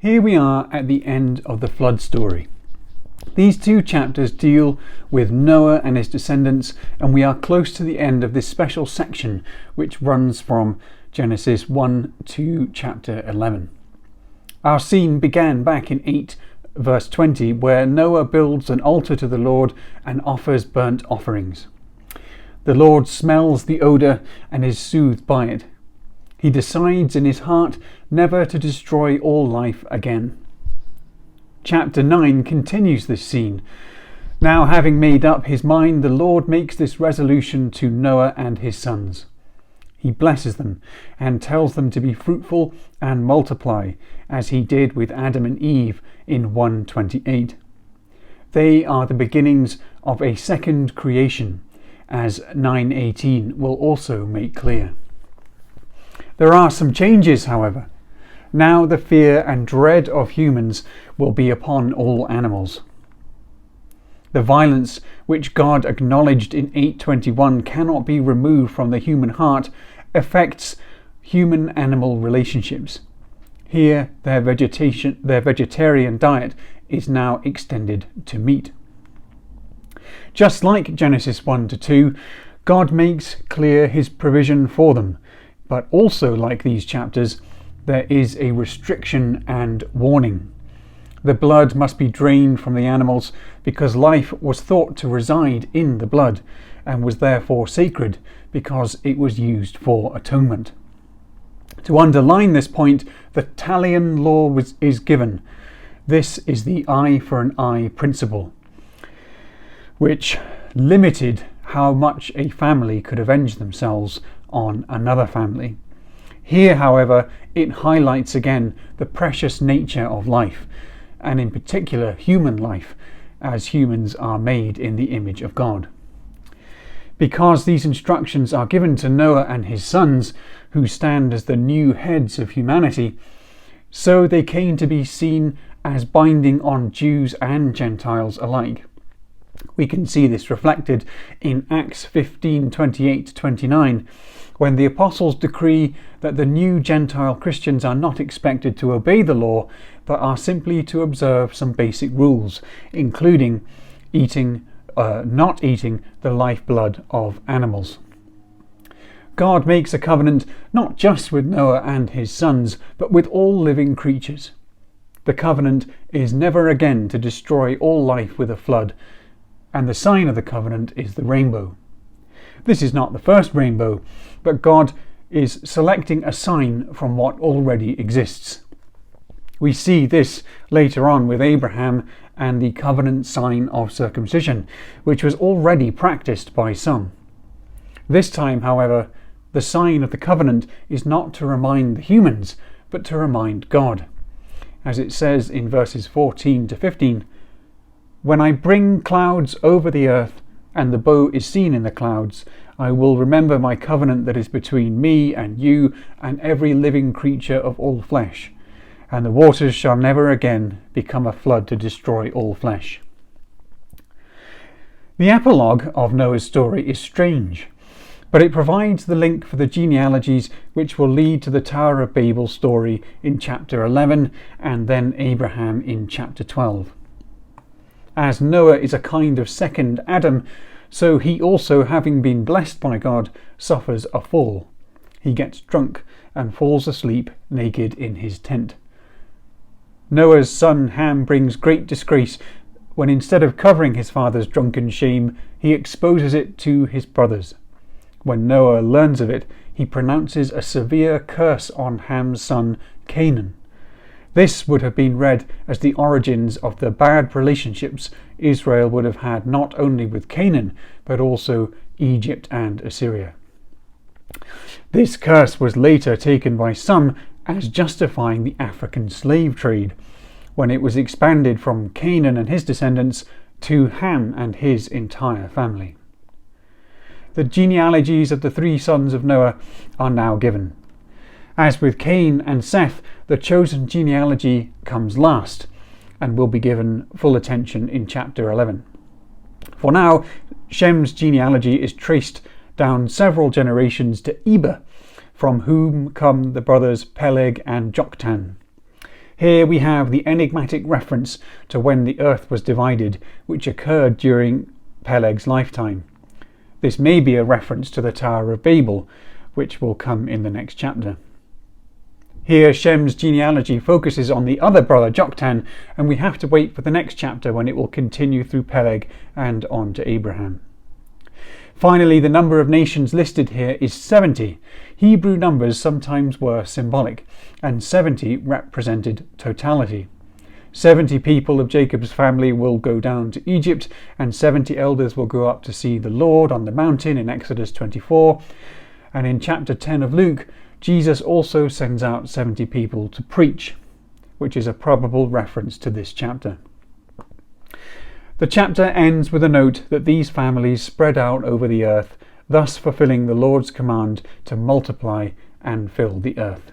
Here we are at the end of the flood story. These two chapters deal with Noah and his descendants, and we are close to the end of this special section which runs from Genesis 1 to chapter 11. Our scene began back in 8 verse 20, where Noah builds an altar to the Lord and offers burnt offerings. The Lord smells the odour and is soothed by it. He decides in his heart never to destroy all life again. Chapter 9 continues this scene. Now, having made up his mind, the Lord makes this resolution to Noah and his sons. He blesses them and tells them to be fruitful and multiply, as he did with Adam and Eve in 1:28. They are the beginnings of a second creation, as 9:18 will also make clear. There are some changes, however. Now the fear and dread of humans will be upon all animals. The violence which God acknowledged in 8:21 cannot be removed from the human heart affects human-animal relationships. Here their vegetarian diet is now extended to meat. Just like Genesis 1 to 2, God makes clear his provision for them. But also, like these chapters, there is a restriction and warning. The blood must be drained from the animals because life was thought to reside in the blood and was therefore sacred because it was used for atonement. To underline this point, the Talion law is given. This is the eye for an eye principle, which limited how much a family could avenge themselves on another family. Here, however, it highlights again the precious nature of life, and in particular human life, as humans are made in the image of God. Because these instructions are given to Noah and his sons, who stand as the new heads of humanity, so they came to be seen as binding on Jews and Gentiles alike. We can see this reflected in Acts 15:28-29, when the apostles decree that the new Gentile Christians are not expected to obey the law, but are simply to observe some basic rules, including not eating the lifeblood of animals. God makes a covenant not just with Noah and his sons, but with all living creatures. The covenant is never again to destroy all life with a flood, and the sign of the covenant is the rainbow. This is not the first rainbow, but God is selecting a sign from what already exists. We see this later on with Abraham and the covenant sign of circumcision, which was already practiced by some. This time, however, the sign of the covenant is not to remind the humans, but to remind God. As it says in verses 14-15, "When I bring clouds over the earth, and the bow is seen in the clouds, I will remember my covenant that is between me and you and every living creature of all flesh, and the waters shall never again become a flood to destroy all flesh." The epilogue of Noah's story is strange, but it provides the link for the genealogies which will lead to the Tower of Babel story in chapter 11 and then Abraham in chapter 12. As Noah is a kind of second Adam, so he also, having been blessed by God, suffers a fall. He gets drunk and falls asleep naked in his tent. Noah's son Ham brings great disgrace when, instead of covering his father's drunken shame, he exposes it to his brothers. When Noah learns of it, he pronounces a severe curse on Ham's son Canaan. This would have been read as the origins of the bad relationships Israel would have had not only with Canaan, but also Egypt and Assyria. This curse was later taken by some as justifying the African slave trade, when it was expanded from Canaan and his descendants to Ham and his entire family. The genealogies of the three sons of Noah are now given. As with Cain and Seth, the chosen genealogy comes last and will be given full attention in chapter 11. For now, Shem's genealogy is traced down several generations to Eber, from whom come the brothers Peleg and Joktan. Here we have the enigmatic reference to when the earth was divided, which occurred during Peleg's lifetime. This may be a reference to the Tower of Babel, which will come in the next chapter. Here Shem's genealogy focuses on the other brother Joktan, and we have to wait for the next chapter when it will continue through Peleg and on to Abraham. Finally, the number of nations listed here is 70. Hebrew numbers sometimes were symbolic, and 70 represented totality. 70 people of Jacob's family will go down to Egypt, and 70 elders will go up to see the Lord on the mountain in Exodus 24. And in chapter 10 of Luke, Jesus also sends out 70 people to preach, which is a probable reference to this chapter. The chapter ends with a note that these families spread out over the earth, thus fulfilling the Lord's command to multiply and fill the earth.